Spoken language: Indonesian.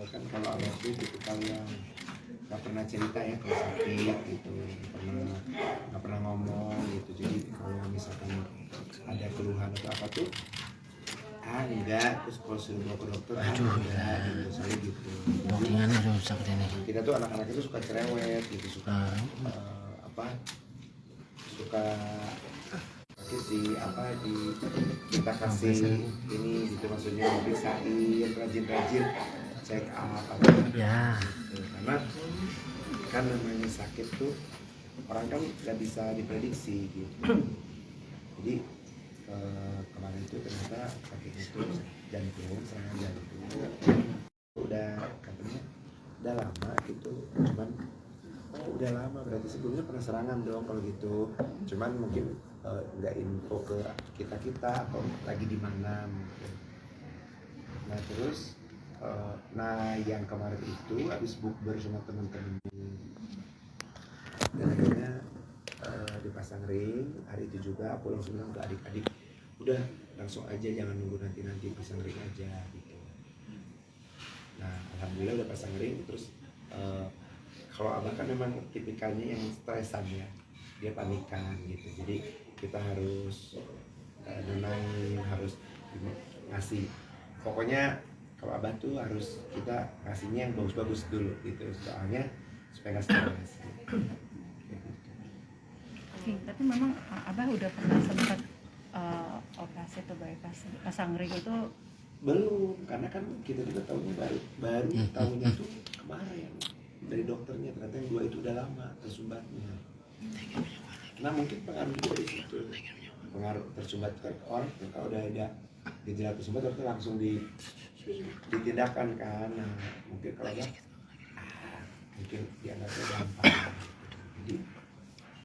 kan kalau abah tuh tipikal yang nggak pernah cerita ya kalau sakit gitu, nggak pernah ngomong gitu. Jadi kalau misalkan ada keluhan atau apa tuh enggak, terus kalau suruh bawa ke dokter enggak gitu, saya gitu. Bookingannya rusak ini. Kita tuh anak-anak itu suka cerewet gitu, suka suka di apa di kita kasih ini gitu, maksudnya periksain rajin-rajin check up apa ya gitu. Karena kan namanya sakit tuh orang kan nggak bisa diprediksi gitu. Jadi kemarin itu ternyata sakit itu jantung, serangan jantung, udah katanya udah lama gitu, cuman udah lama berarti sebelumnya pernah serangan dong kalau gitu, cuman mungkin nggak info ke kita atau lagi di mana mungkin. Nah terus nah yang kemarin itu habis bukber sama teman-teman dan akhirnya dipasang ring. Hari itu juga aku langsung bilang ke adik-adik, udah langsung aja, jangan nunggu nanti pasang ring aja gitu. Nah alhamdulillah udah pasang ring. Terus kalau abah kan memang tipikalnya yang stresan ya, dia panikan gitu, jadi kita harus nenangin, harus ngasih, pokoknya kalau abah tuh harus kita ngasihnya yang bagus-bagus dulu gitu, soalnya supaya nggak stres. Oke, tapi memang abah udah pernah sempat operasi atau bypass pasang ring itu? Belum, karena kan kita juga tahunya baru tahunya tuh kemarin dari dokternya, ternyata yang 2 itu udah lama tersumbatnya. Nah mungkin pengaruh juga di situ, pengaruh tersumbat kan, orang kalau udah ada gejala tersumbat berarti langsung ditindakan kan. Nah mungkin kalau mungkin dianggapnya gampang